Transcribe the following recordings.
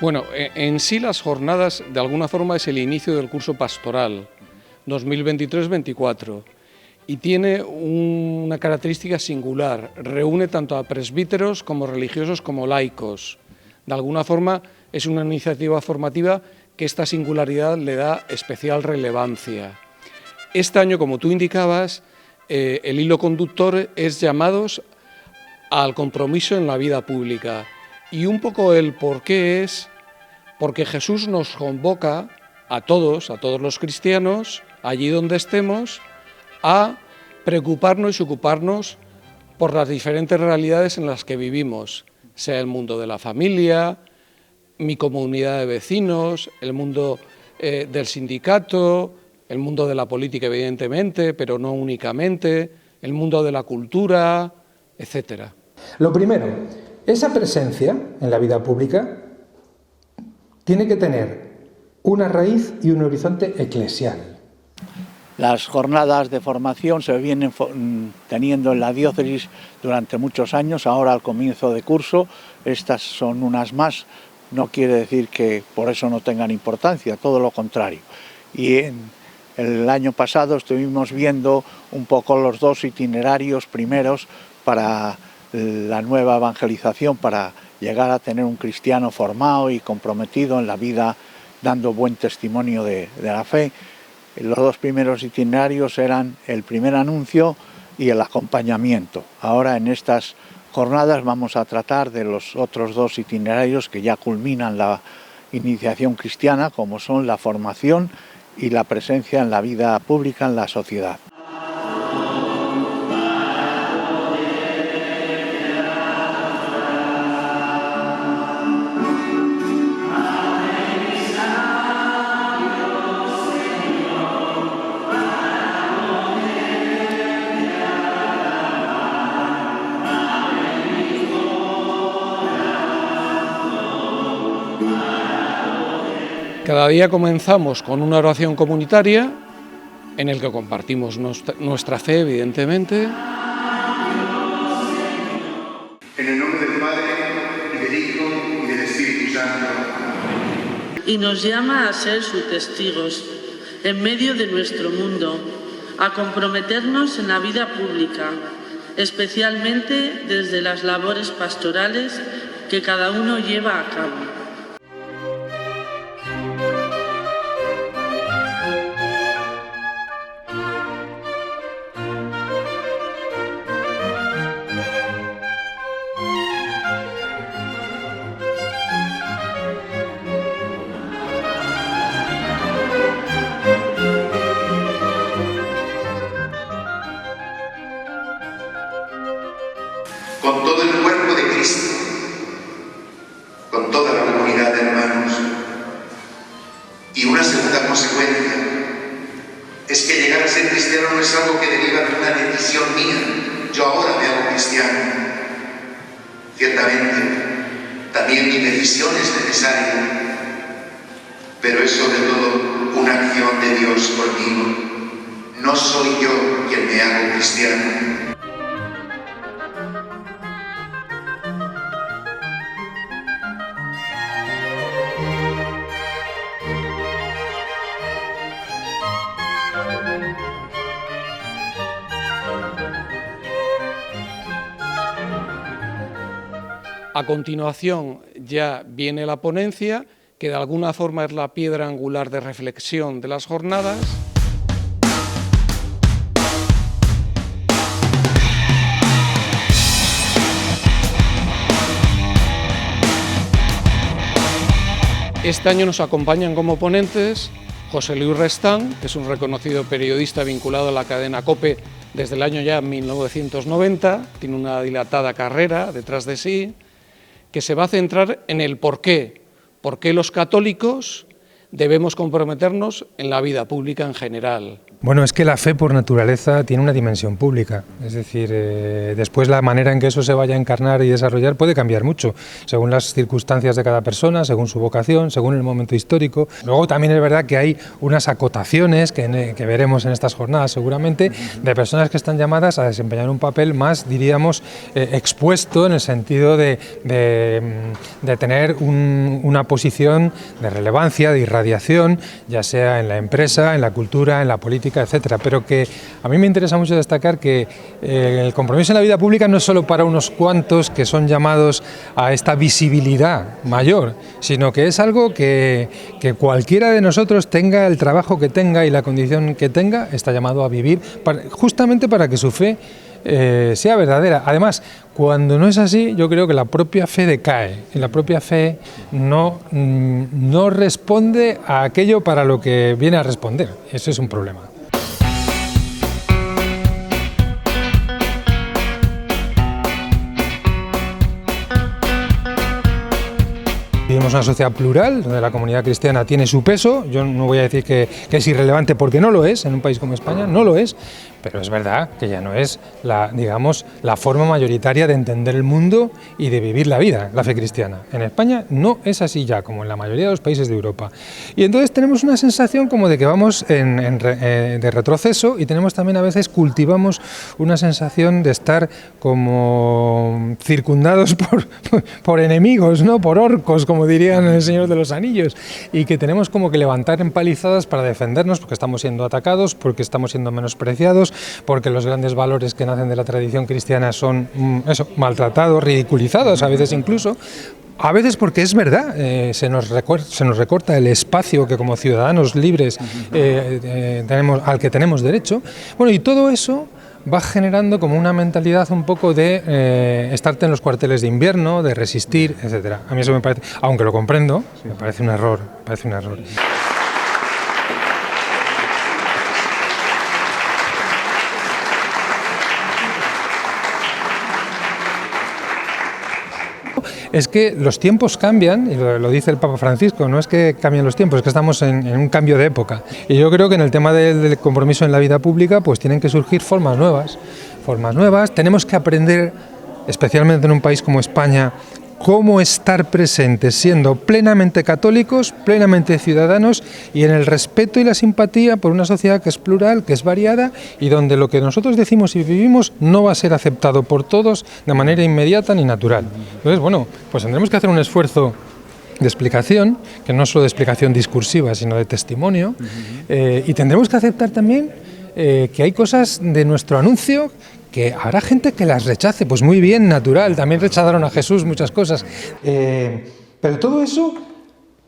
Bueno, en sí las jornadas de alguna forma es el inicio del curso pastoral 2023-24 y tiene una característica singular, reúne tanto a presbíteros como religiosos como laicos. De alguna forma es una iniciativa formativa que esta singularidad le da especial relevancia. Este año, como tú indicabas, el hilo conductor es llamados al compromiso en la vida pública. Y un poco el porqué es porque Jesús nos convoca a todos los cristianos, allí donde estemos, a preocuparnos y ocuparnos por las diferentes realidades en las que vivimos, sea el mundo de la familia, mi comunidad de vecinos, el mundo del sindicato, el mundo de la política evidentemente, pero no únicamente, el mundo de la cultura, etcétera. Lo primero, esa presencia en la vida pública tiene que tener una raíz y un horizonte eclesial. Las jornadas de formación se vienen teniendo en la diócesis durante muchos años, ahora al comienzo de curso, estas son unas más, no quiere decir que por eso no tengan importancia, todo lo contrario. Y el año pasado estuvimos viendo un poco los dos itinerarios primeros para la nueva evangelización, para llegar a tener un cristiano formado y comprometido en la vida, dando buen testimonio de la fe. Los dos primeros itinerarios eran el primer anuncio y el acompañamiento. Ahora en estas jornadas vamos a tratar de los otros dos itinerarios que ya culminan la iniciación cristiana, como son la formación y la presencia en la vida pública en la sociedad. Cada día comenzamos con una oración comunitaria en el que compartimos nuestra fe, evidentemente. En el nombre del Padre, y del Hijo, y del Espíritu Santo. Y nos llama a ser sus testigos en medio de nuestro mundo, a comprometernos en la vida pública, especialmente desde las labores pastorales que cada uno lleva a cabo. Con todo el cuerpo de Cristo, con toda la comunidad de hermanos. Y una segunda consecuencia es que llegar a ser cristiano no es algo que deriva de una decisión mía. Yo ahora me hago cristiano. Ciertamente, también mi decisión es necesaria, pero es sobre todo una acción de Dios conmigo. No soy yo quien me hago cristiano. A continuación ya viene la ponencia, que de alguna forma es la piedra angular de reflexión de las jornadas. Este año nos acompañan como ponentes José Luis Restán, que es un reconocido periodista vinculado a la cadena COPE desde el año ya 1990, tiene una dilatada carrera detrás de sí, que se va a centrar en el por qué los católicos debemos comprometernos en la vida pública en general. Bueno, es que la fe por naturaleza tiene una dimensión pública, es decir, después la manera en que eso se vaya a encarnar y desarrollar puede cambiar mucho, según las circunstancias de cada persona, según su vocación, según el momento histórico. Luego también es verdad que hay unas acotaciones que veremos en estas jornadas seguramente, de personas que están llamadas a desempeñar un papel más, diríamos, expuesto en el sentido de tener una posición de relevancia, de irradiación, ya sea en la empresa, en la cultura, en la política, etcétera, pero que a mí me interesa mucho destacar que el compromiso en la vida pública no es solo para unos cuantos que son llamados a esta visibilidad mayor, sino que es algo que cualquiera de nosotros, tenga el trabajo que tenga y la condición que tenga, está llamado a vivir justamente para que su fe sea verdadera. Además, cuando no es así, yo creo que la propia fe decae, y la propia fe no responde a aquello para lo que viene a responder. Eso es un problema. Vivimos una sociedad plural, donde la comunidad cristiana tiene su peso. Yo no voy a decir que es irrelevante, porque no lo es, en un país como España, no lo es, pero es verdad que ya no es la forma mayoritaria de entender el mundo y de vivir la vida, la fe cristiana. En España no es así ya, como en la mayoría de los países de Europa. Y entonces tenemos una sensación como de que vamos de retroceso, y tenemos también a veces, cultivamos una sensación de estar como circundados por enemigos, ¿no? Por orcos, como dirían en El Señor de los Anillos, y que tenemos como que levantar empalizadas para defendernos, porque estamos siendo atacados, porque estamos siendo menospreciados, porque los grandes valores que nacen de la tradición cristiana son maltratados, ridiculizados a veces incluso. A veces porque es verdad, se nos recorta el espacio que como ciudadanos libres al que tenemos derecho. Bueno, y todo eso va generando como una mentalidad un poco de estarte en los cuarteles de invierno, de resistir, etcétera. A mí eso me parece, aunque lo comprendo, me parece un error, Es que los tiempos cambian, y lo dice el Papa Francisco, no es que cambien los tiempos, es que estamos en un cambio de época. Y yo creo que en el tema del compromiso en la vida pública, pues tienen que surgir formas nuevas. Tenemos que aprender, especialmente en un país como España, cómo estar presentes siendo plenamente católicos, plenamente ciudadanos, y en el respeto y la simpatía por una sociedad que es plural, que es variada, y donde lo que nosotros decimos y vivimos no va a ser aceptado por todos de manera inmediata ni natural. Entonces, bueno, pues tendremos que hacer un esfuerzo de explicación, que no solo de explicación discursiva, sino de testimonio, y tendremos que aceptar también que hay cosas de nuestro anuncio que habrá gente que las rechace, pues muy bien, natural, también rechazaron a Jesús muchas cosas. Pero todo eso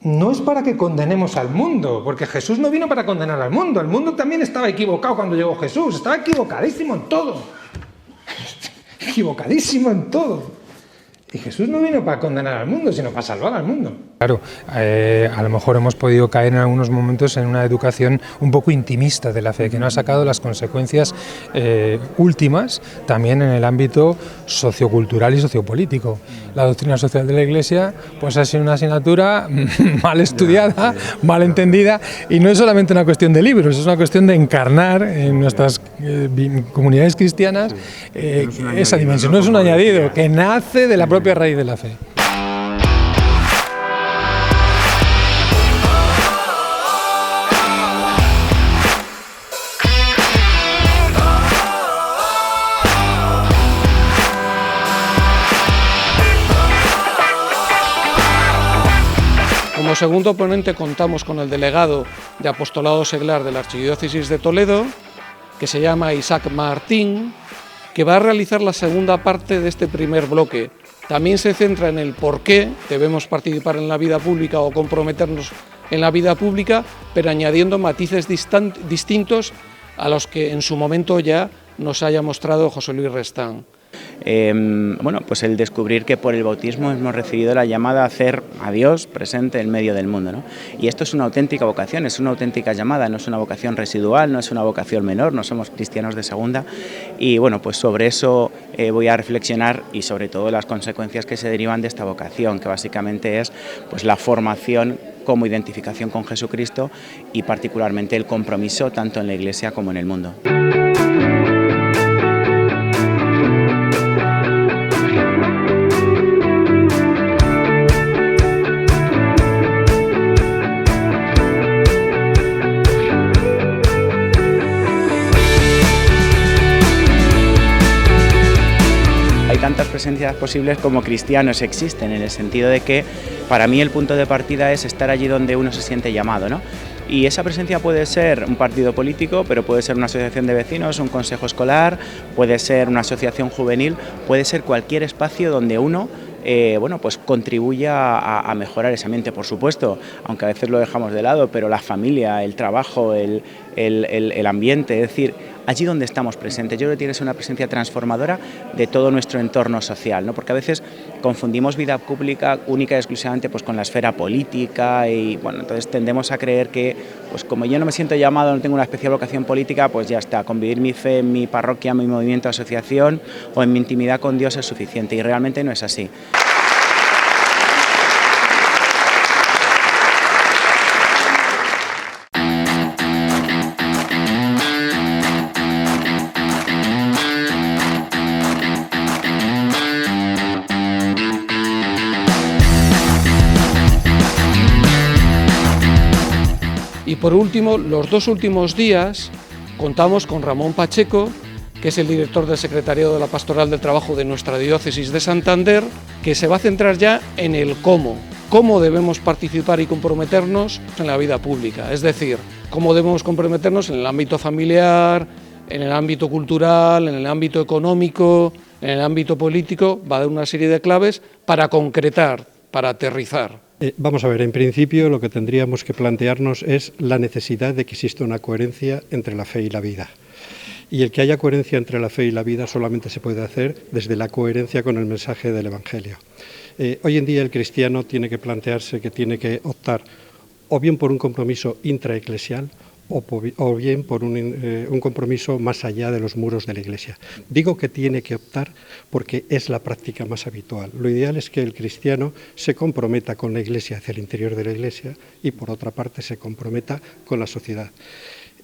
no es para que condenemos al mundo, porque Jesús no vino para condenar al mundo también estaba equivocado cuando llegó Jesús, estaba equivocadísimo en todo. Y Jesús no vino para condenar al mundo, sino para salvar al mundo. Claro, a lo mejor hemos podido caer en algunos momentos en una educación un poco intimista de la fe, que no ha sacado las consecuencias últimas también en el ámbito sociocultural y sociopolítico. La doctrina social de la Iglesia pues ha sido una asignatura mal estudiada, mal entendida, y no es solamente una cuestión de libros, es una cuestión de encarnar en nuestras comunidades cristianas esa dimensión. No es un añadido, que nace de la propia raíz de la fe. Como segundo ponente contamos con el delegado de Apostolado Seglar de la Archidiócesis de Toledo, que se llama Isaac Martín, que va a realizar la segunda parte de este primer bloque. También se centra en el por qué debemos participar en la vida pública o comprometernos en la vida pública, pero añadiendo matices distintos a los que en su momento ya nos haya mostrado José Luis Restán. Bueno, pues el descubrir que por el bautismo hemos recibido la llamada a hacer a Dios presente en medio del mundo, ¿no? Y esto es una auténtica vocación, es una auténtica llamada, no es una vocación residual, no es una vocación menor, no somos cristianos de segunda. Y bueno, pues sobre eso voy a reflexionar y sobre todo las consecuencias que se derivan de esta vocación, que básicamente es pues la formación como identificación con Jesucristo y particularmente el compromiso tanto en la Iglesia como en el mundo. Hay tantas presencias posibles como cristianos existen, en el sentido de que para mí el punto de partida es estar allí donde uno se siente llamado, ¿no? Y esa presencia puede ser un partido político, pero puede ser una asociación de vecinos, un consejo escolar, puede ser una asociación juvenil, puede ser cualquier espacio donde uno bueno, pues contribuya a mejorar ese ambiente, por supuesto, aunque a veces lo dejamos de lado, pero la familia, el trabajo, el ambiente, es decir, allí donde estamos presentes. Yo creo que tiene que ser una presencia transformadora de todo nuestro entorno social, ¿no? Porque a veces confundimos vida pública única y exclusivamente pues, con la esfera política y bueno, entonces tendemos a creer que pues como yo no me siento llamado, no tengo una especial vocación política, pues ya está, con vivir mi fe en mi parroquia, mi movimiento, asociación o en mi intimidad con Dios es suficiente y realmente no es así. Y por último, los 2 últimos días contamos con Ramón Pacheco, que es el director del Secretariado de la Pastoral del Trabajo de nuestra diócesis de Santander, que se va a centrar ya en el cómo debemos participar y comprometernos en la vida pública, es decir, cómo debemos comprometernos en el ámbito familiar, en el ámbito cultural, en el ámbito económico, en el ámbito político. Va a dar una serie de claves para concretar, para aterrizar. Vamos a ver, en principio lo que tendríamos que plantearnos es la necesidad de que exista una coherencia entre la fe y la vida. Y el que haya coherencia entre la fe y la vida solamente se puede hacer desde la coherencia con el mensaje del Evangelio. Hoy en día el cristiano tiene que plantearse que tiene que optar o bien por un compromiso intraeclesial o bien por un compromiso más allá de los muros de la Iglesia. Digo que tiene que optar porque es la práctica más habitual. Lo ideal es que el cristiano se comprometa con la Iglesia hacia el interior de la Iglesia y por otra parte se comprometa con la sociedad.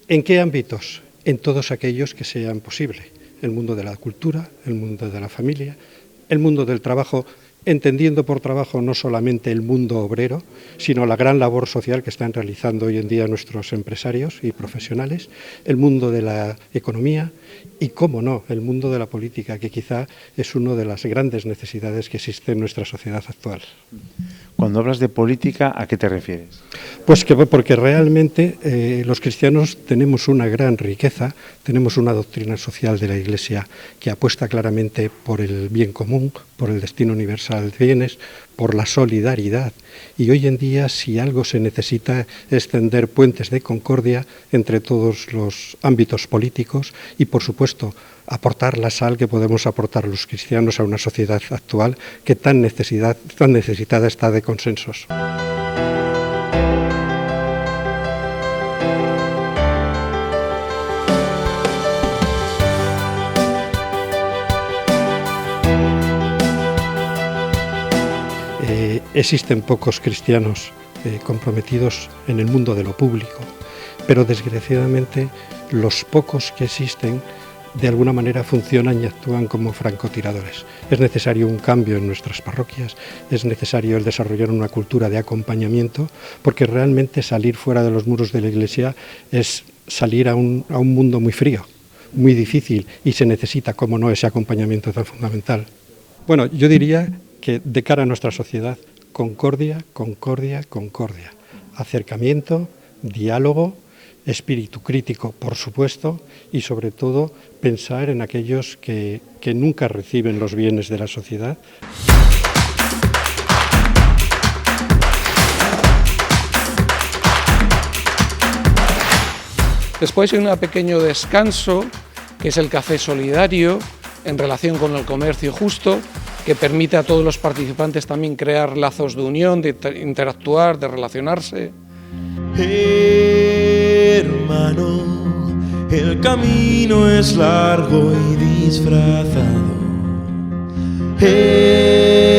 ¿En qué ámbitos? En todos aquellos que sean posibles. El mundo de la cultura, el mundo de la familia, el mundo del trabajo, entendiendo por trabajo no solamente el mundo obrero, sino la gran labor social que están realizando hoy en día nuestros empresarios y profesionales, el mundo de la economía y, cómo no, el mundo de la política, que quizá es una de las grandes necesidades que existe en nuestra sociedad actual. Cuando hablas de política, ¿a qué te refieres? Pues que porque realmente los cristianos tenemos una gran riqueza, tenemos una doctrina social de la Iglesia que apuesta claramente por el bien común, por el destino universal de bienes, por la solidaridad. Y hoy en día, si algo se necesita, es tender puentes de concordia entre todos los ámbitos políticos y, por supuesto, aportar la sal que podemos aportar los cristianos a una sociedad actual que tan necesitada está de consensos. Existen pocos cristianos comprometidos en el mundo de lo público, pero desgraciadamente los pocos que existen de alguna manera funcionan y actúan como francotiradores. Es necesario un cambio en nuestras parroquias, es necesario el desarrollar una cultura de acompañamiento, porque realmente salir fuera de los muros de la Iglesia es salir a un mundo muy frío, muy difícil, y se necesita, cómo no, ese acompañamiento tan fundamental. Bueno, yo diría que de cara a nuestra sociedad, concordia, concordia, concordia, acercamiento, diálogo, espíritu crítico, por supuesto, y sobre todo pensar en aquellos que nunca reciben los bienes de la sociedad. Después hay un pequeño descanso, que es el café solidario, en relación con el comercio justo, que permite a todos los participantes también crear lazos de unión, de interactuar, de relacionarse. Hermano, el camino es largo y disfrazado. Hermana.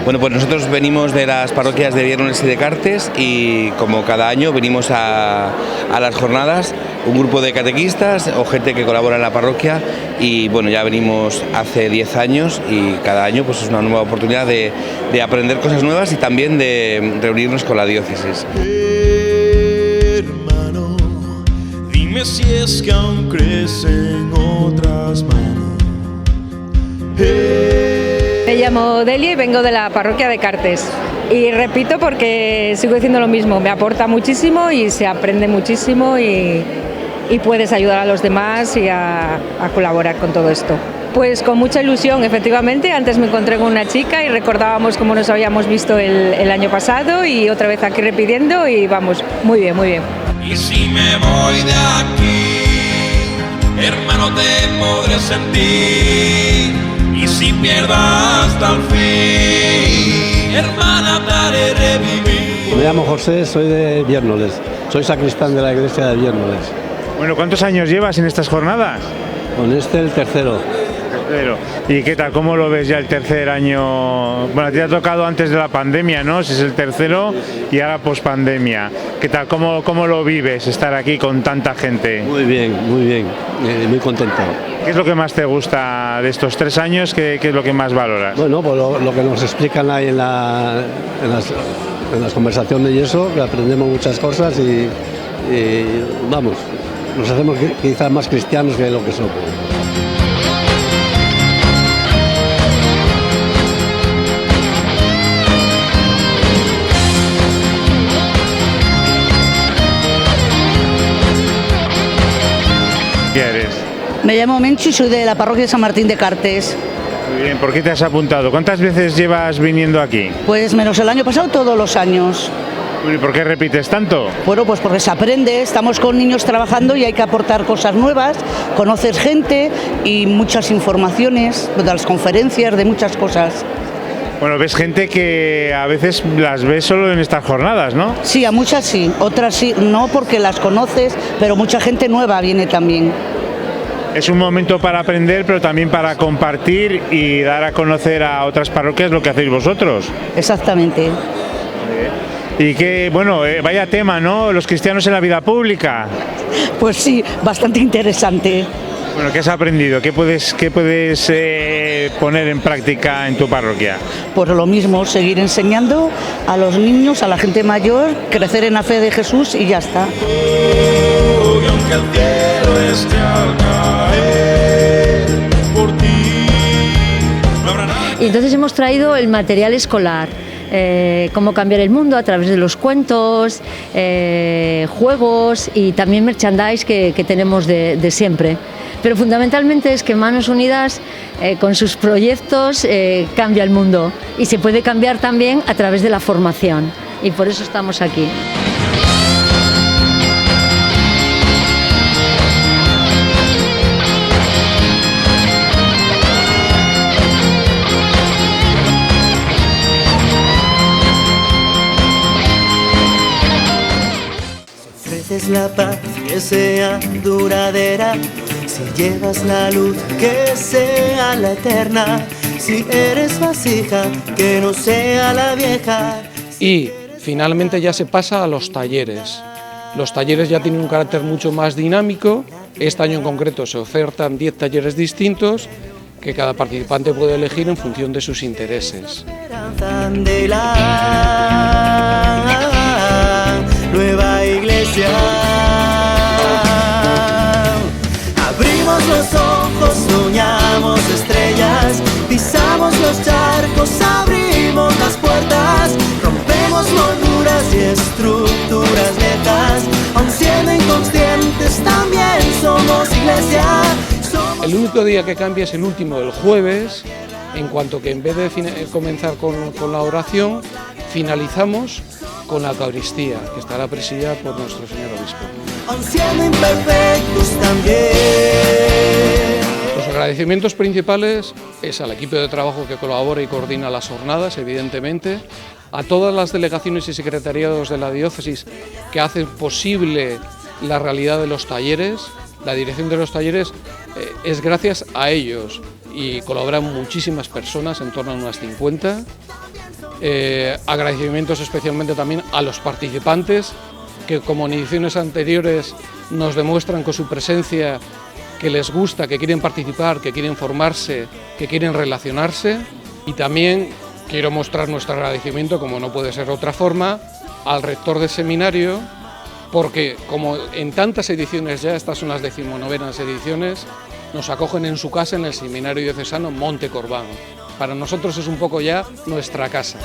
Bueno, pues nosotros venimos de las parroquias de Viernoles y de Cartes y como cada año venimos a las jornadas, un grupo de catequistas o gente que colabora en la parroquia y bueno, ya venimos hace 10 años y cada año pues es una nueva oportunidad de aprender cosas nuevas y también de reunirnos con la diócesis. Hermano, dime si es que aún crecen otras manos. Me llamo Delia y vengo de la parroquia de Cartes y repito porque sigo diciendo lo mismo, me aporta muchísimo y se aprende muchísimo y puedes ayudar a los demás y a colaborar con todo esto. Pues con mucha ilusión, efectivamente, antes me encontré con una chica y recordábamos cómo nos habíamos visto el año pasado y otra vez aquí repitiendo y vamos, muy bien, muy bien. Y si me voy de aquí, hermano, te podré sentir. Y si pierdo hasta el fin, hermana, te haré revivir. Me llamo José, soy de Viernoles, soy sacristán de la iglesia de Viernoles. Bueno, ¿cuántos años llevas en estas jornadas? Con este el tercero. ¿Y qué tal? ¿Cómo lo ves ya el tercer año? Bueno, te ha tocado antes de la pandemia, ¿no? Si es el tercero y ahora pospandemia. ¿Qué tal? ¿Cómo lo vives estar aquí con tanta gente? Muy bien, muy contento. ¿Qué es lo que más te gusta de estos 3 años? ¿Qué es lo que más valoras? Bueno, pues lo que nos explican ahí en las conversaciones y eso, que aprendemos muchas cosas y vamos, nos hacemos quizás más cristianos que lo que somos. ¿Qué eres? Me llamo Menchu y soy de la parroquia de San Martín de Cartes. Muy bien, ¿por qué te has apuntado? ¿Cuántas veces llevas viniendo aquí? Pues menos el año pasado, todos los años. ¿Y por qué repites tanto? Bueno, pues porque se aprende, estamos con niños trabajando y hay que aportar cosas nuevas, conocer gente y muchas informaciones de las conferencias, de muchas cosas. Bueno, ves gente que a veces las ves solo en estas jornadas, ¿no? Sí, a muchas sí, otras sí, no porque las conoces, pero mucha gente nueva viene también. Es un momento para aprender, pero también para compartir y dar a conocer a otras parroquias lo que hacéis vosotros. Exactamente. Y que, bueno, vaya tema, ¿no? Los cristianos en la vida pública. Pues sí, bastante interesante. Bueno, ¿qué has aprendido? ¿Qué puedes poner en práctica en tu parroquia? Pues lo mismo, seguir enseñando a los niños, a la gente mayor, crecer en la fe de Jesús y ya está. Y entonces hemos traído el material escolar. Cómo cambiar el mundo a través de los cuentos, juegos y también merchandise que tenemos de siempre. Pero fundamentalmente es que Manos Unidas, con sus proyectos, cambia el mundo y se puede cambiar también a través de la formación y por eso estamos aquí. Es la paz que sea duradera, si llevas la luz que sea la eterna, si eres vasija que no sea la vieja. Y finalmente ya se pasa a los talleres. Los talleres ya tienen un carácter mucho más dinámico. Este año en concreto se ofertan 10 talleres distintos que cada participante puede elegir en función de sus intereses. De la nueva iglesia. Abrimos los ojos, soñamos estrellas, pisamos los charcos, abrimos las puertas, rompemos molduras y estructuras viejas, aun siendo inconscientes también somos iglesia. El único día que cambia es el último, el jueves, en cuanto que en vez de comenzar con la oración, finalizamos con la Eucaristía, que estará presidida por nuestro señor obispo. Aun siendo imperfectos también. Los agradecimientos principales es al equipo de trabajo que colabora y coordina las jornadas, evidentemente, a todas las delegaciones y secretariados de la diócesis que hacen posible la realidad de los talleres. La dirección de los talleres es gracias a ellos y colaboran muchísimas personas, en torno a unas 50. Agradecimientos especialmente también a los participantes que, como en ediciones anteriores, nos demuestran con su presencia que les gusta, que quieren participar, que quieren formarse, que quieren relacionarse. Y también quiero mostrar nuestro agradecimiento, como no puede ser de otra forma, al rector del seminario, porque como en tantas ediciones ya, estas son las 19ª ediciones, nos acogen en su casa en el Seminario Diocesano Monte Corbán. Para nosotros es un poco ya nuestra casa.